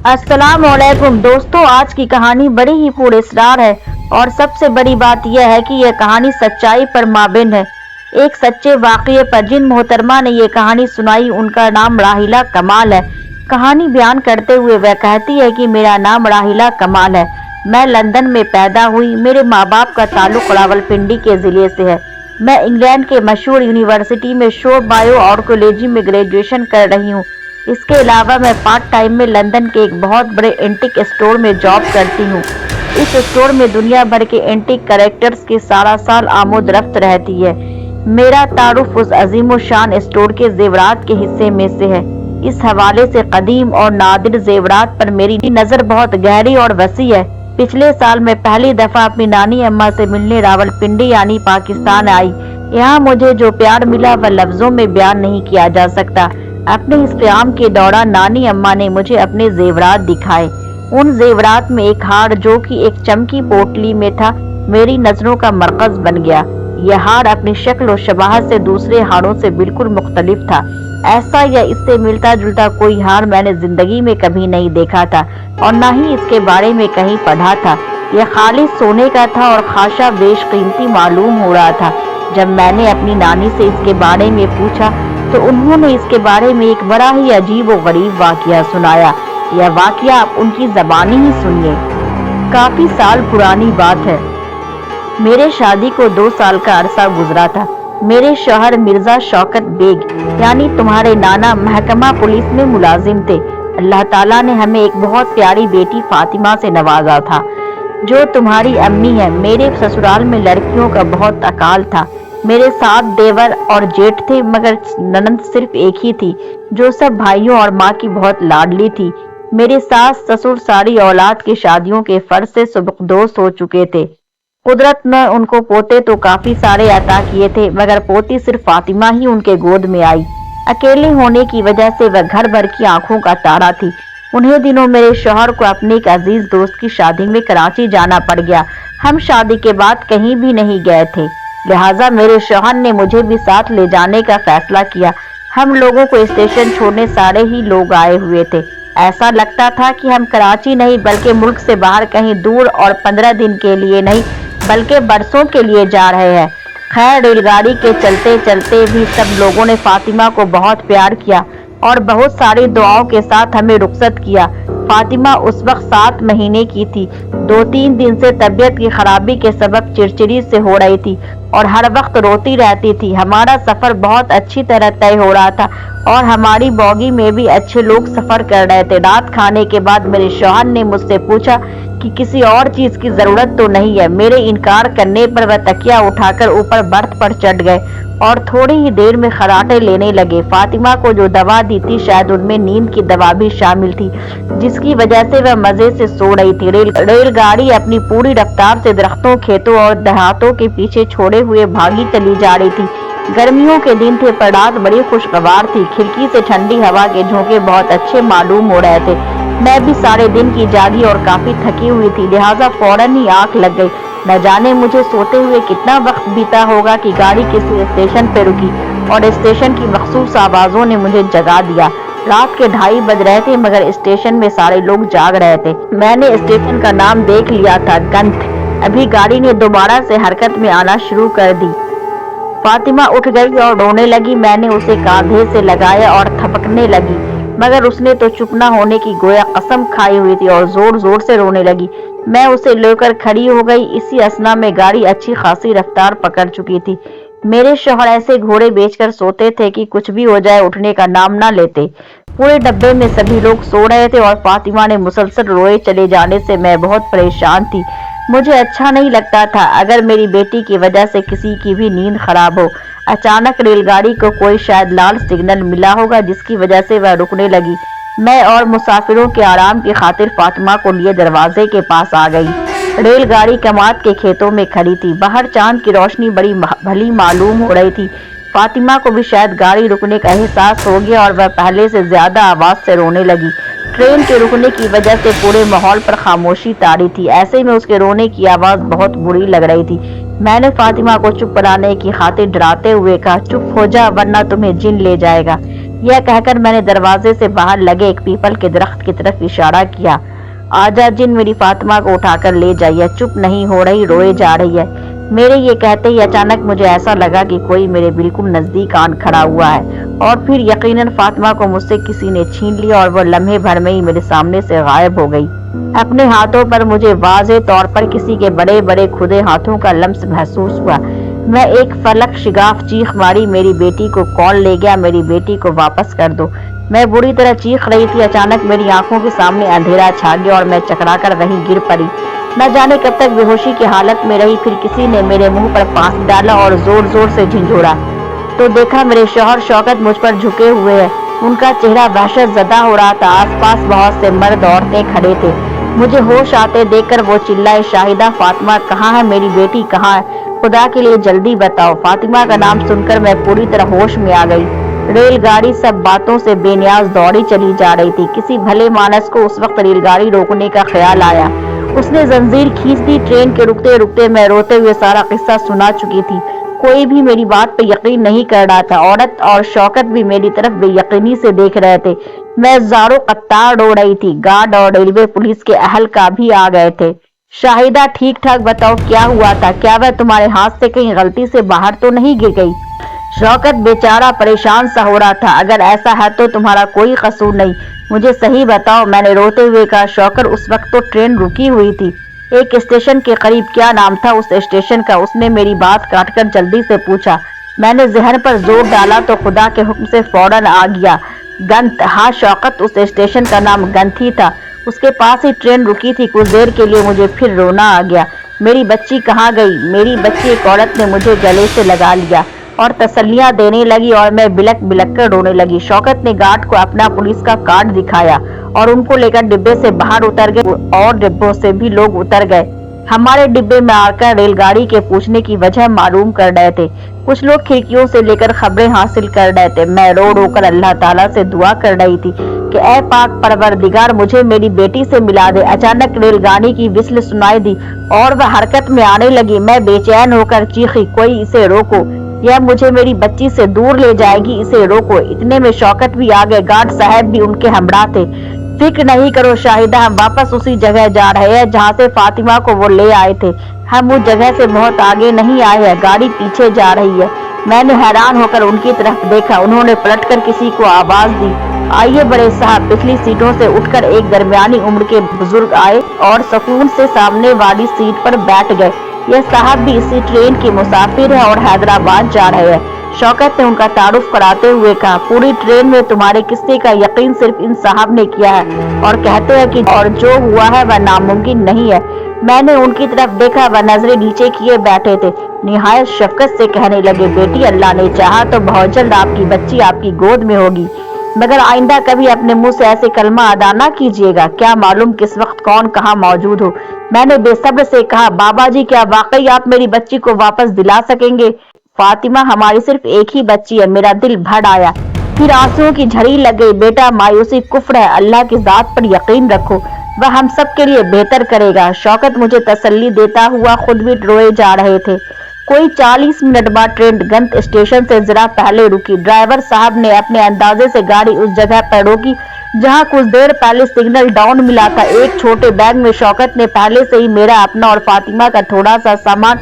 अस्सलाम वालेकुम दोस्तों, आज की कहानी बड़ी ही पुरअसरार है और सबसे बड़ी बात यह है कि यह कहानी सच्चाई पर माबिन है। एक सच्चे वाक़ये पर जिन मोहतरमा ने ये कहानी सुनाई उनका नाम राहिला कमाल है। कहानी बयान करते हुए वह कहती है कि मेरा नाम राहिला कमाल है। मैं लंदन में पैदा हुई। मेरे माँ बाप का ताल्लुक रावलपिंडी के ज़िले से है। मैं इंग्लैंड के मशहूर यूनिवर्सिटी में शो बायो आर्कोलॉजी में ग्रेजुएशन कर रही हूँ। इसके अलावा मैं पार्ट टाइम में लंदन के एक बहुत बड़े एंटीक स्टोर में जॉब करती हूँ। इस स्टोर में दुनिया भर के एंटीक कैरेक्टर्स की सारा साल आमोद-रफ्त रहती है। मेरा तारुफ उस अजीम शान स्टोर के जेवरात के हिस्से में से है। इस हवाले से कदीम और नादिर जेवरात पर मेरी नज़र बहुत गहरी और वसी है। पिछले साल मैं पहली दफ़ा अपनी नानी अम्मा से मिलने रावलपिंडी यानी पाकिस्तान आई। यहाँ मुझे जो प्यार मिला वह लफ्ज़ों में बयान नहीं किया जा सकता। अपने इस क़याम के दौरान नानी अम्मा ने मुझे अपने जेवरात दिखाए। उन जेवरात में एक हार जो कि एक चमकी पोटली में था मेरी नज़रों का मरकज बन गया। यह हार अपनी शक्ल और शबाहत से दूसरे हारों से बिल्कुल मुख्तलिफ था। ऐसा या इससे मिलता जुलता कोई हार मैंने जिंदगी में कभी नहीं देखा था और न ही इसके बारे में कहीं पढ़ा था। यह खालिस सोने का था और खासा बेशकीमती मालूम हो रहा था। जब मैंने अपनी नानी से इसके बारे में पूछा तो उन्होंने इसके बारे में एक बड़ा ही अजीब और गरीब वाकया सुनाया। यह वाकया आप उनकी ज़बानी ही सुनिए। काफी साल पुरानी बात है। मेरे शादी को 2 साल का अरसा गुजरा था। मेरे शौहर मिर्जा शौकत बेग यानी तुम्हारे नाना महकमा पुलिस में मुलाजिम थे। अल्लाह ताला ने हमें एक बहुत प्यारी बेटी फातिमा से नवाजा था जो तुम्हारी अम्मी है। मेरे ससुराल में लड़कियों का बहुत अकाल था। मेरे 7 देवर और जेठ थे मगर ननंद सिर्फ एक ही थी जो सब भाइयों और माँ की बहुत लाडली थी। मेरे सास ससुर सारी औलाद की शादियों के फर्ज से सुबकदोश हो चुके थे। कुदरत ने उनको पोते तो काफी सारे अता किए थे मगर पोती सिर्फ फातिमा ही उनके गोद में आई। अकेले होने की वजह से वह घर भर की आंखों का तारा थी। उन्हीं दिनों मेरे शौहर को अपने एक अजीज दोस्त की शादी में कराची जाना पड़ गया। हम शादी के बाद कहीं भी नहीं गए थे, लिहाजा मेरे शौहर ने मुझे भी साथ ले जाने का फैसला किया। हम लोगों को स्टेशन छोड़ने सारे ही लोग आए हुए थे। ऐसा लगता था कि हम कराची नहीं बल्कि मुल्क से बाहर कहीं दूर और 15 दिन के लिए नहीं बल्कि बरसों के लिए जा रहे हैं। खैर, रेलगाड़ी के चलते चलते भी सब लोगों ने फातिमा को बहुत प्यार किया और बहुत सारी दुआओं के साथ हमें रुखसत किया। फातिमा उस वक्त 7 महीने की थी। 2-3 दिन से तबीयत की खराबी के सबब चिड़चिड़ी से हो रही थी और हर वक्त रोती रहती थी। हमारा सफर बहुत अच्छी तरह तय हो रहा था और हमारी बॉगी में भी अच्छे लोग सफर कर रहे थे। रात खाने के बाद मेरे शौहर ने मुझसे पूछा कि किसी और चीज की जरूरत तो नहीं है। मेरे इनकार करने पर वह तकिया उठाकर ऊपर बर्थ पर चढ़ गए और थोड़ी ही देर में खराटे लेने लगे। फातिमा को जो दवा दी थी शायद उनमें नींद की दवा भी शामिल थी जिसकी वजह से वह मजे से सो रही थी। रेलगाड़ी अपनी पूरी रफ्तार से दरख्तों, खेतों और देहातों के पीछे छोड़े हुए भागी चली जा रही थी। गर्मियों के दिन थे पर रात बड़ी खुशगवार थी। खिड़की से ठंडी हवा के झोंके बहुत अच्छे मालूम हो रहे थे। मैं भी सारे दिन की जागी और काफी थकी हुई थी, लिहाजा फौरन ही आंख लग गई। न जाने मुझे सोते हुए कितना वक्त बीता होगा कि गाड़ी किसी स्टेशन पे रुकी और स्टेशन की मखसूस आवाजों ने मुझे जगा दिया। रात के 2:30 बज रहे थे मगर स्टेशन में सारे लोग जाग रहे थे। मैंने स्टेशन का नाम देख लिया था, गंथ। अभी गाड़ी ने दोबारा से हरकत में आना शुरू कर दी। फातिमा उठ गई और रोने लगी। मैंने उसे कांधे से लगाया और थपकने लगी मगर उसने तो चुप न होने की गोया कसम खाई हुई थी और जोर जोर से रोने लगी। मैं उसे लेकर खड़ी हो गई। इसी असना में गाड़ी अच्छी खासी रफ्तार पकड़ चुकी थी। मेरे शौहर ऐसे घोड़े बेचकर सोते थे कि कुछ भी हो जाए उठने का नाम ना लेते। पूरे डब्बे में सभी लोग सो रहे थे और फातिमा ने मुसलसल रोए चले जाने से मैं बहुत परेशान थी। मुझे अच्छा नहीं लगता था अगर मेरी बेटी की वजह से किसी की भी नींद खराब हो। अचानक रेलगाड़ी को कोई शायद लाल सिग्नल मिला होगा जिसकी वजह से वह रुकने लगी। मैं और मुसाफिरों के आराम की खातिर फातिमा को लिए दरवाजे के पास आ गई। रेलगाड़ी कमात के खेतों में खड़ी थी। बाहर चांद की रोशनी बड़ी भली मालूम हो रही थी। फातिमा को भी शायद गाड़ी रुकने का एहसास हो गया और वह पहले से ज्यादा आवाज से रोने लगी। ट्रेन के रुकने की वजह से पूरे माहौल पर खामोशी तारी थी। ऐसे में उसके रोने की आवाज बहुत बुरी लग रही थी। मैंने फातिमा को चुप कराने की खातिर डराते हुए कहा, चुप हो जा वरना तुम्हें जिन ले जाएगा। यह कहकर मैंने दरवाजे से बाहर लगे एक पीपल के दरख्त की तरफ इशारा किया। आजा जिन, मेरी फातिमा को उठाकर ले जाइए, चुप नहीं हो रही, रोए जा रही है। मेरे ये कहते ही अचानक मुझे ऐसा लगा कि कोई मेरे बिल्कुल नजदीक आन खड़ा हुआ है और फिर यकीनन फातिमा को मुझसे किसी ने छीन लिया और वो लम्हे भर में ही मेरे सामने से गायब हो गई। अपने हाथों पर मुझे वाज़े तौर पर किसी के बड़े बड़े खुदे हाथों का लम्स महसूस हुआ। मैं एक फलक शिगाफ चीख मारी, मेरी बेटी को कौन ले गया, मेरी बेटी को वापस कर दो। मैं बुरी तरह चीख रही थी, अचानक मेरी आंखों के सामने अंधेरा छा गया और मैं चकरा कर वहीं गिर पड़ी। न जाने कब तक बेहोशी की हालत में रही, फिर किसी ने मेरे मुंह पर फांस डाला और जोर जोर से झिंझोड़ा तो देखा मेरे शौहर शौकत मुझ पर झुके हुए हैं। उनका चेहरा वहशत ज़दा हो रहा था। आसपास बहुत से मर्द औरतें खड़े थे। मुझे होश आते देखकर वो चिल्लाए, शाहिदा, फातिमा कहाँ है, मेरी बेटी कहाँ है, खुदा के लिए जल्दी बताओ। फातिमा का नाम सुनकर मैं पूरी तरह होश में आ गई। रेलगाड़ी सब बातों से बेनियाज दौड़ी चली जा रही थी। किसी भले मानस को उस वक्त रेलगाड़ी रोकने का ख्याल आया। उसने जंजीर खींच दी। ट्रेन के रुकते रुकते मैं रोते हुए सारा किस्सा सुना चुकी थी। कोई भी मेरी बात पे यकीन नहीं कर रहा था। औरत और शौकत भी मेरी तरफ बेयकीनी से देख रहे थे। मैं ज़ारो कत्तार रो रही थी। गार्ड और रेलवे पुलिस के अहलकार भी आ गए थे। शाहिदा, ठीक ठाक बताओ क्या हुआ था, क्या वह तुम्हारे हाथ से कहीं गलती से बाहर तो नहीं गिर गई? शौकत बेचारा परेशान सा हो रहा था। अगर ऐसा है तो तुम्हारा कोई कसूर नहीं, मुझे सही बताओ, मैंने रोते हुए कहा। शौकत, उस वक्त तो ट्रेन रुकी हुई थी एक स्टेशन के करीब। क्या नाम था उस स्टेशन का? उसने मेरी बात काटकर जल्दी से पूछा। मैंने जहन पर जोर डाला तो खुदा के हुक्म से फौरन आ गया, गंत। हाँ शौकत, उस स्टेशन का नाम गंत ही था। उसके पास ही ट्रेन रुकी थी। कुछ देर के लिए मुझे फिर रोना आ गया। मेरी बच्ची कहाँ गई? मेरी बच्ची, एक औरत ने मुझे गले से लगा लिया और तसल्लियां देने लगी और मैं बिलक बिलक कर रोने लगी। शौकत ने गार्ड को अपना पुलिस का कार्ड दिखाया और उनको लेकर डिब्बे से बाहर उतर गए और डिब्बों से भी लोग उतर गए। हमारे डिब्बे में आकर रेलगाड़ी के पूछने की वजह मालूम कर रहे थे। कुछ लोग खिड़कियों से लेकर खबरें हासिल कर रहे थे। मैं रो रो कर अल्लाह ताला से दुआ कर रही थी कि ऐ पाक परवरदिगार, मुझे मेरी बेटी से मिला दे। अचानक रेलगाड़ी की विस्ल सुनाई दी और वह हरकत में आने लगी। मैं बेचैन होकर चीखी, कोई इसे रोको, यह मुझे मेरी बच्ची से दूर ले जाएगी, इसे रोको। इतने में शौकत भी आ गए। गार्ड साहब भी उनके हमरा थे। फिक्र नहीं करो शाहिदा, हम वापस उसी जगह जा रहे हैं जहाँ से फातिमा को वो ले आए थे। हम उस जगह से बहुत आगे नहीं आए हैं, गाड़ी पीछे जा रही है। मैंने हैरान होकर उनकी तरफ देखा। उन्होंने पलटकर किसी को आवाज दी, आइए बड़े साहब। पिछली सीटों से उठकर एक दरमियानी उम्र के बुजुर्ग आए और सुकून से सामने वाली सीट पर बैठ गए। यह साहब भी इसी ट्रेन के मुसाफिर है और हैदराबाद जा रहे हैं। शौकत ने उनका तारुफ कराते हुए कहा, पूरी ट्रेन में तुम्हारे किस्से का यकीन सिर्फ इन साहब ने किया है और कहते हैं कि और जो हुआ है वह नामुमकिन नहीं है। मैंने उनकी तरफ देखा, वह नजरें नीचे किए बैठे थे। निहायत शफकत से कहने लगे, बेटी, अल्लाह ने चाहा तो बहुत जल्द आपकी बच्ची आपकी गोद में होगी, मगर आइंदा कभी अपने मुंह से ऐसे कलमा अदा ना कीजिएगा। क्या मालूम किस वक्त कौन कहाँ मौजूद हो। मैंने बेसब्र से कहा, बाबा जी, क्या वाकई आप मेरी बच्ची को वापस दिला सकेंगे? फातिमा हमारी सिर्फ एक ही बच्ची है। मेरा दिल भर आया, फिर आंसुओं की झड़ी लग गई। बेटा, मायूसी कुफ्र है, अल्लाह की जात पर यकीन रखो, वह हम सब के लिए बेहतर करेगा। शौकत मुझे तसल्ली देता हुआ खुद भी रोए जा रहे थे। कोई 40 मिनट बाद ट्रेन गंत स्टेशन से जरा पहले रुकी। ड्राइवर साहब ने अपने अंदाजे से गाड़ी उस जगह पर रोकी जहां कुछ देर पहले सिग्नल डाउन मिला था। एक छोटे बैग में शौकत ने पहले से ही मेरा, अपना और फातिमा का थोड़ा सा सामान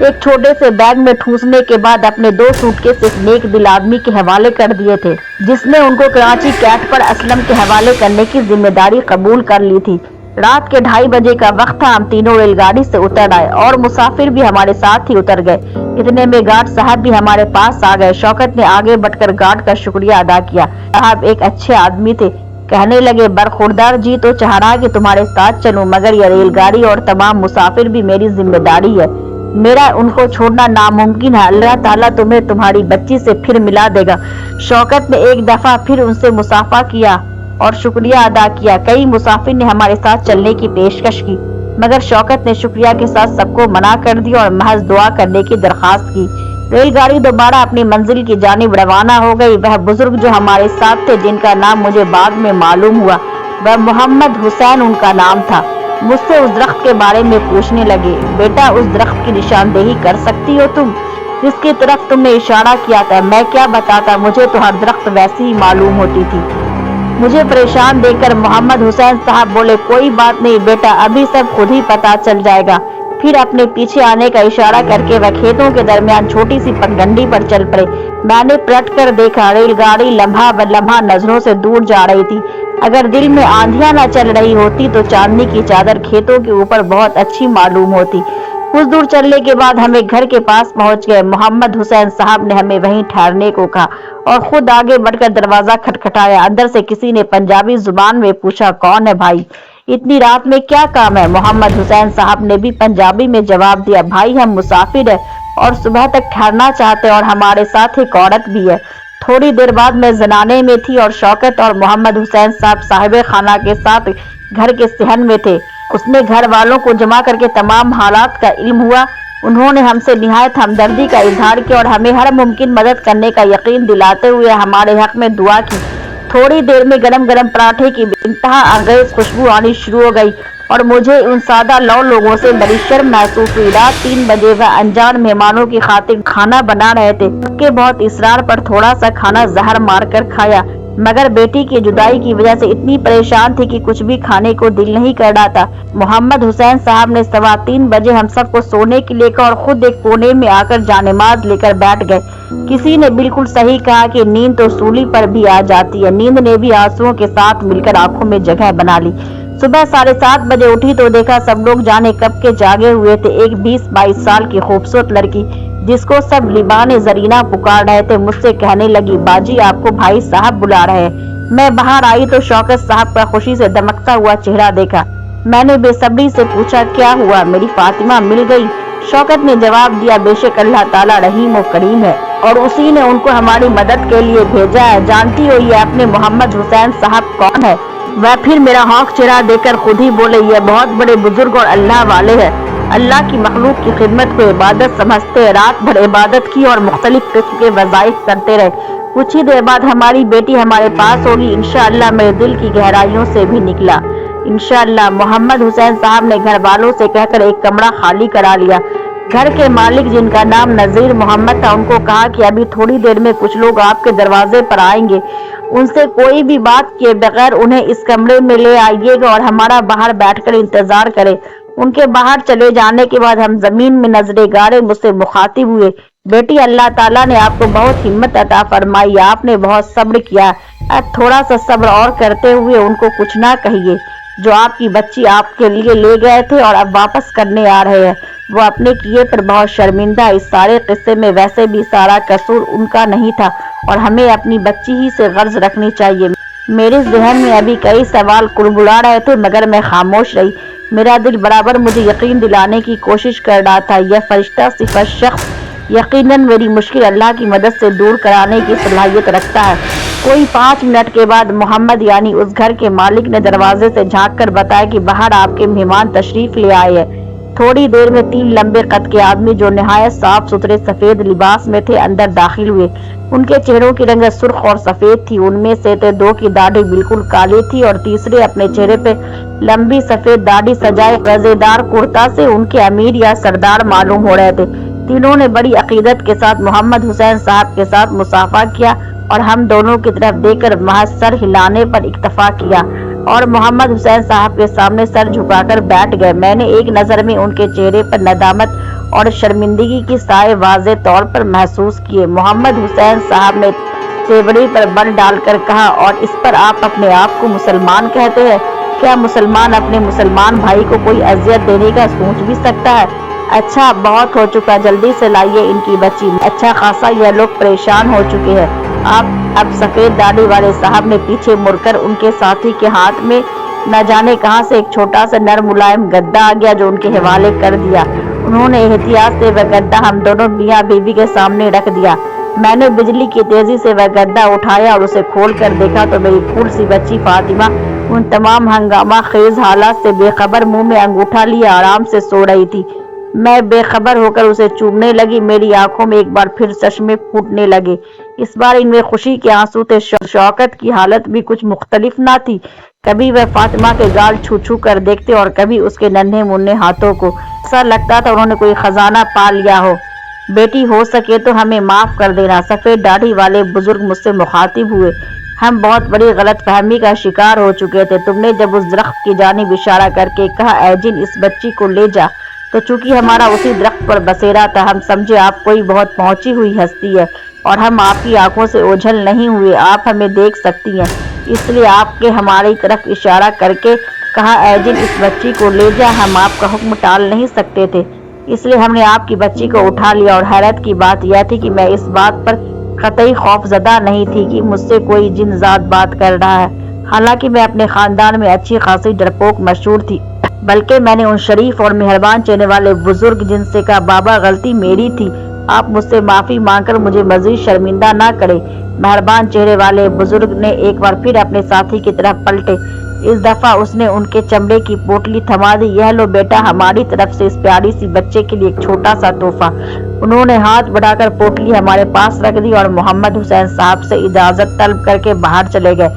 एक छोटे से बैग में ठूसने के बाद अपने 2 सूटकेस एक नेक दिल आदमी के हवाले कर दिए थे, जिसने उनको कराची कैट पर असलम के हवाले करने की जिम्मेदारी कबूल कर ली थी। रात के 2:30 बजे का वक्त था। हम तीनों रेलगाड़ी से उतर आए और मुसाफिर भी हमारे साथ ही उतर गए। इतने में गार्ड साहब भी हमारे पास आ गए। शौकत ने आगे बढ़कर गार्ड का शुक्रिया अदा किया। साहब एक अच्छे आदमी थे। कहने लगे, बरखुरदार जी तो चाह रहा कि तुम्हारे साथ चलूं, मगर यह रेलगाड़ी और तमाम मुसाफिर भी मेरी जिम्मेदारी है। मेरा उनको छोड़ना नामुमकिन है। अल्लाह ताला तुम्हें तुम्हारी बच्ची से फिर मिला देगा। शौकत ने एक दफा फिर उनसे मुसाफा किया और शुक्रिया अदा किया। कई मुसाफिर ने हमारे साथ चलने की पेशकश की, मगर शौकत ने शुक्रिया के साथ सबको मना कर दिया और महज दुआ करने की दरखास्त की। रेलगाड़ी दोबारा अपनी मंजिल की जानिब रवाना हो गई। वह बुजुर्ग जो हमारे साथ थे, जिनका नाम मुझे बाद में मालूम हुआ, वह मोहम्मद हुसैन उनका नाम था, मुझसे उस दरख्त के बारे में पूछने लगे। बेटा, उस दरख्त की निशानदेही कर सकती हो तुम? جس کی طرف تم نے اشارہ کیا تھا، میں کیا بتاتا، مجھے تو ہر درخت ویسی ہی معلوم ہوتی تھی۔ مجھے پریشان دیکھ کر محمد حسین صاحب بولے، کوئی بات نہیں بیٹا، ابھی سب خود ہی پتا چل جائے گا۔ پھر اپنے پیچھے آنے کا اشارہ کر کے وہ کھیتوں کے درمیان چھوٹی سی پگڈنڈی پر چل پڑے۔ میں نے پلٹ کر دیکھا، ریل گاڑی لمحہ بہ لمحہ نظروں سے دور جا رہی تھی۔ اگر دل میں آندھیاں نہ چل رہی ہوتی تو چاندنی کی چادر کھیتوں کے اوپر بہت اچھی معلوم ہوتی۔ کچھ دور چلنے کے بعد ہمیں گھر کے پاس پہنچ گئے۔ محمد حسین صاحب نے ہمیں وہیں ٹھہرنے کو کہا اور خود آگے بڑھ کر دروازہ کھٹکھٹایا۔ اندر سے کسی نے پنجابی زبان میں پوچھا، کون ہے بھائی؟ اتنی رات میں کیا کام ہے؟ محمد حسین صاحب نے بھی پنجابی میں جواب دیا، بھائی ہم مسافر ہیں اور صبح تک ٹھہرنا چاہتے ہیں اور ہمارے ساتھ ایک عورت بھی ہے۔ تھوڑی دیر بعد میں زنانے میں تھی اور شوکت اور محمد حسین صاحب صاحب خانہ کے ساتھ گھر کے صحن میں تھے۔ اس نے گھر والوں کو جمع کر کے تمام حالات کا علم ہوا۔ انہوں نے ہم سے نہایت ہمدردی کا اظہار کیا اور ہمیں ہر ممکن مدد کرنے کا یقین دلاتے ہوئے ہمارے حق میں دعا کی۔ تھوڑی دیر میں گرم گرم پراٹھے کی انتہا انگیز خوشبو آنی شروع ہو گئی اور مجھے ان سادہ لو لوگوں سے بڑی شرم محسوس ہوئی۔ رات 3 بجے وہ انجان مہمانوں کی خاطر کھانا بنا رہے تھے۔ سب کے بہت اصرار پر تھوڑا سا کھانا زہر مار کر کھایا، مگر بیٹی کی جدائی کی وجہ سے اتنی پریشان تھی کہ کچھ بھی کھانے کو دل نہیں کر رہا تھا۔ محمد حسین صاحب نے 3:15 بجے ہم سب کو سونے کے لیے کہا اور خود ایک کونے میں آ کر جانماز لے کر بیٹھ گئے۔ کسی نے بالکل صحیح کہا کہ نیند تو سولی پر بھی آ جاتی ہے۔ نیند نے بھی آنسوؤں کے ساتھ مل کر آنکھوں میں جگہ بنا لی۔ صبح 7:30 بجے اٹھی تو دیکھا سب لوگ جانے کب کے جاگے ہوئے تھے۔ ایک 20-22 سال کی خوبصورت لڑکی جس کو سب لیبان زرینہ پکار رہے تھے مجھ سے کہنے لگی، باجی آپ کو بھائی صاحب بلا رہے ہیں۔ میں باہر آئی تو شوکت صاحب کا خوشی سے دمکتا ہوا چہرہ دیکھا۔ میں نے بے صبری سے پوچھا، کیا ہوا، میری فاطمہ مل گئی؟ شوکت نے جواب دیا، بے شک اللہ تعالیٰ رحیم و کریم ہے اور اسی نے ان کو ہماری مدد کے لیے بھیجا ہے۔ جانتی ہو یہ اپنے محمد حسین صاحب کون ہے؟ وہ پھر میرا ہاک چہرہ دیکھ کر خود ہی بولے، یہ بہت بڑے بزرگ اور اللہ والے ہیں۔ اللہ کی مخلوق کی خدمت کو عبادت سمجھتے، رات بھر عبادت کی اور مختلف قسم کے وظائف کرتے رہے۔ کچھ ہی دیر بعد ہماری بیٹی ہمارے پاس ہوگی انشاءاللہ۔ میرے دل کی گہرائیوں سے بھی نکلا انشاءاللہ۔ محمد حسین صاحب نے گھر والوں سے کہہ کر ایک کمرہ خالی کرا لیا۔ گھر کے مالک جن کا نام نذیر محمد تھا ان کو کہا کہ ابھی تھوڑی دیر میں کچھ لوگ آپ کے دروازے پر آئیں گے، ان سے کوئی بھی بات کیے بغیر انہیں اس کمرے میں لے آئیے گا اور ہمارا باہر بیٹھ کر انتظار کرے۔ ان کے باہر چلے جانے کے بعد ہم زمین میں نظریں گارے مجھ سے مخاطب ہوئے، بیٹی اللہ تعالیٰ نے آپ کو بہت ہمت عطا فرمائی، آپ نے بہت صبر کیا، اب تھوڑا سا صبر اور کرتے ہوئے ان کو کچھ نہ کہیے جو آپ کی بچی آپ کے لیے لے گئے تھے اور اب واپس کرنے آ رہے ہیں۔ وہ اپنے کیے پر بہت شرمندہ۔ اس سارے قصے میں ویسے بھی سارا قصور ان کا نہیں تھا اور ہمیں اپنی بچی ہی سے غرض رکھنی چاہیے۔ میرے ذہن میں ابھی کئی سوال کڑبڑا رہے تھے مگر میں خاموش رہی۔ میرا دل برابر مجھے یقین دلانے کی کوشش کر رہا تھا، یہ فرشتہ صفت شخص یقیناً میری مشکل اللہ کی مدد سے دور کرانے کی صلاحیت رکھتا ہے۔ کوئی 5 منٹ کے بعد محمد یعنی اس گھر کے مالک نے دروازے سے جھانک کر بتایا کہ باہر آپ کے مہمان تشریف لے آئے ہیں۔ تھوڑی دیر میں 3 لمبے قد کے آدمی جو نہایت صاف ستھرے سفید لباس میں تھے اندر داخل ہوئے۔ ان کے چہروں کی رنگت سرخ اور سفید تھی۔ ان میں سے 2 کی داڑھی بالکل کالی تھی اور تیسرے اپنے چہرے پہ لمبی سفید داڑھی سجائے رزیدار کرتا سے ان کے امیر یا سردار معلوم ہو رہے تھے۔ تینوں نے بڑی عقیدت کے ساتھ محمد حسین صاحب کے ساتھ مصافحہ کیا اور ہم دونوں کی طرف دیکھ کر محض سر ہلانے پر اکتفا کیا اور محمد حسین صاحب کے سامنے سر جھکا کر بیٹھ گئے۔ میں نے ایک نظر میں ان کے چہرے پر ندامت اور شرمندگی کی سائے واضح طور پر محسوس کیے۔ محمد حسین صاحب نے تیوری پر بل ڈال کر کہا، اور اس پر آپ اپنے آپ کو مسلمان کہتے ہیں؟ کیا مسلمان اپنے مسلمان بھائی کو کوئی اذیت دینے کا سوچ بھی سکتا ہے؟ اچھا بہت ہو چکا، جلدی سے لائیے ان کی بچی، اچھا خاصا یہ لوگ پریشان ہو چکے ہیں۔ آپ اب سفید داڑھی والے صاحب نے پیچھے مڑ کر ان کے ساتھی کے ہاتھ میں نہ جانے کہاں سے ایک چھوٹا سا نرم ملائم گدا آ گیا جو ان کے حوالے کر دیا۔ انہوں نے احتیاط سے وہ گدا ہم دونوں میاں بیوی کے سامنے رکھ دیا۔ میں نے بجلی کی تیزی سے وہ گدا اٹھایا اور اسے کھول کر دیکھا تو میری پھول سی بچی فاطمہ ان تمام ہنگامہ خیز حالات سے بے خبر منہ میں انگوٹھا لیے آرام سے سو رہی تھی۔ میں بے خبر ہو کر اسے چومنے لگی۔ میری آنکھوں میں ایک بار پھر چشمے پھوٹنے لگے۔ اس بار ان میں خوشی کے آنسو تھے۔ شوکت کی حالت بھی کچھ مختلف نہ تھی، کبھی وہ فاطمہ کے گال چھو چھو کر دیکھتے اور کبھی اس کے ننھے منھے ہاتھوں کو۔ ایسا لگتا تھا انہوں نے کوئی خزانہ پا لیا ہو۔ बेटी हो सके तो हमें माफ कर देना। सफेद दाढ़ी वाले बुजुर्ग मुझसे मुखातिब हुए। हम बहुत बड़ी गलतफहमी का शिकार हो चुके थे। तुमने जब उस दरख्त की जानिब इशारा करके कहा, ऐ जिन, इस बच्ची को ले जा, तो चूंकि हमारा उसी दरख्त पर बसेरा था, हम समझे आप कोई बहुत पहुंची हुई हस्ती है और हम आपकी आंखों से ओझल नहीं हुए, आप हमें देख सकती हैं। इसलिए आपके हमारी तरफ इशारा करके कहा, ऐ जिन, इस बच्ची को ले जा। हम आपका हुक्म टाल नहीं सकते थे, इसलिए हमने आपकी बच्ची को उठा लिया। और हैरत की बात यह थी कि मैं इस बात पर कतई खौफजदा नहीं थी कि मुझसे कोई जिन्नजात बात कर रहा है। हालांकि मैं अपने खानदान में अच्छी खासी डरपोक मशहूर थी, बल्कि मैंने उन शरीफ और मेहरबान चेहरे वाले बुजुर्ग जिनसे कहा, बाबा गलती मेरी थी, आप मुझसे माफी मांगकर मुझे मजीद शर्मिंदा ना करें। मेहरबान चेहरे वाले बुजुर्ग ने एक बार फिर अपने साथी की तरफ पलटे। इस दफा उसने उनके चमड़े की पोटली थमा दी। यह लो बेटा, हमारी तरफ से इस प्यारी सी बच्चे के लिए एक छोटा सा तोहफा। उन्होंने हाथ बढ़ाकर पोटली हमारे पास रख दी और मोहम्मद हुसैन साहब से इजाजत तलब करके बाहर चले गए।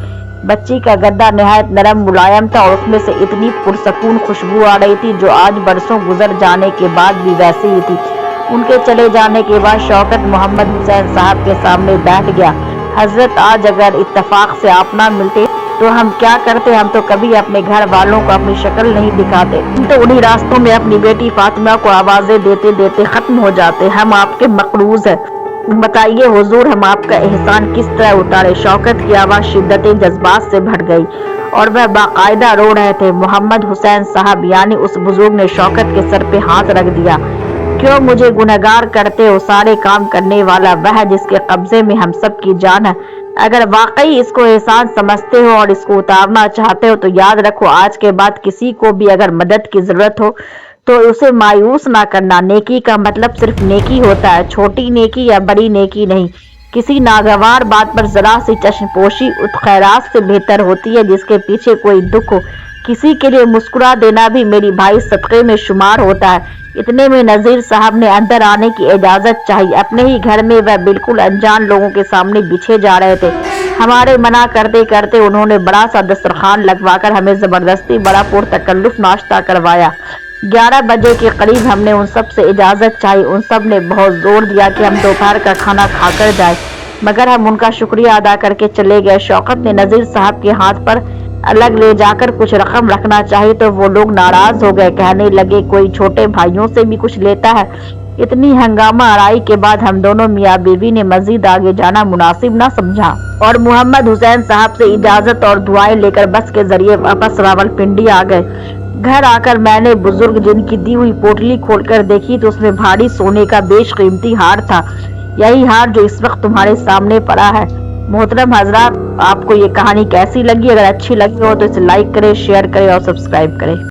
बच्ची का गद्दा निहायत नरम मुलायम था और उसमें से इतनी पुरसकून खुशबू आ रही थी जो आज बरसों गुजर जाने के बाद भी वैसी ही थी। उनके चले जाने के बाद शौकत मोहम्मद हुसैन साहब के सामने बैठ गया। हजरत, आज अगर इत्तफाक से आप ना मिलते तो हम क्या करते? हम तो कभी अपने घर वालों को अपनी शक्ल नहीं दिखाते, हम तो उन्हीं रास्तों में अपनी बेटी फातिमा को आवाजें देते देते खत्म हो जाते। हम आपके मकरूज हैं, बताइए हुजूर, हम आपका एहसान किस तरह उतारे? शौकत की आवाज शिद्दत जज्बात से भर गई और वह बाकायदा रो रहे थे। मोहम्मद हुसैन साहब यानी उस बुजुर्ग ने शौकत के सर पे हाथ रख दिया। क्यों मुझे गुनहगार करते हो? सारे काम करने वाला वह जिसके कब्जे में हम सब की जान है। अगर वाकई इसको एहसान समझते हो और इसको उतारना चाहते हो तो याद रखो, आज के बाद किसी को भी अगर मदद की जरूरत हो तो उसे मायूस ना करना। नेकी का मतलब सिर्फ नेकी होता है, छोटी नेकी या बड़ी नेकी नहीं। किसी नागवार बात पर जरा सी चश्मपोशी उस खैरात से बेहतर होती है जिसके पीछे कोई दुख हो। किसी के लिए मुस्कुरा देना भी मेरी भाई सदक़े में शुमार होता है। इतने में नजीर साहब ने अंदर आने की इजाजत चाहिए। अपने ही घर में वह बिल्कुल अनजान लोगों के सामने बिछे जा रहे थे। हमारे मना करते करते उन्होंने बड़ा सा दस्तरखान लगवाकर हमें जबरदस्ती बड़ा पुरतकल्लुफ नाश्ता करवाया। 11 बजे के करीब हमने उन सब से इजाजत चाहिए। उन सब ने बहुत जोर दिया कि हम दोपहर का खाना खाकर जाए, मगर हम उनका शुक्रिया अदा करके चले गए। शौकत ने नजीर साहब के हाथ पर अलग ले जाकर कुछ रकम रखना चाहिए तो वो लोग नाराज हो गए, कहने लगे कोई छोटे भाइयों से भी कुछ लेता है। इतनी हंगामा आराई के बाद हम दोनों मियाँ बीवी ने मजीद आगे जाना मुनासिब ना समझा और मोहम्मद हुसैन साहब से इजाजत और दुआएं लेकर बस के जरिए वापस रावलपिंडी आ गए। घर आकर मैंने बुजुर्ग जिनकी दी हुई पोटली खोलकर देखी तो उसमें भारी सोने का बेशकीमती हार था। यही हार जो इस वक्त तुम्हारे सामने पड़ा है। मोहतरम हजरात, आपको ये कहानी कैसी लगी? अगर अच्छी लगी हो तो इसे लाइक करें, शेयर करें और सब्सक्राइब करें।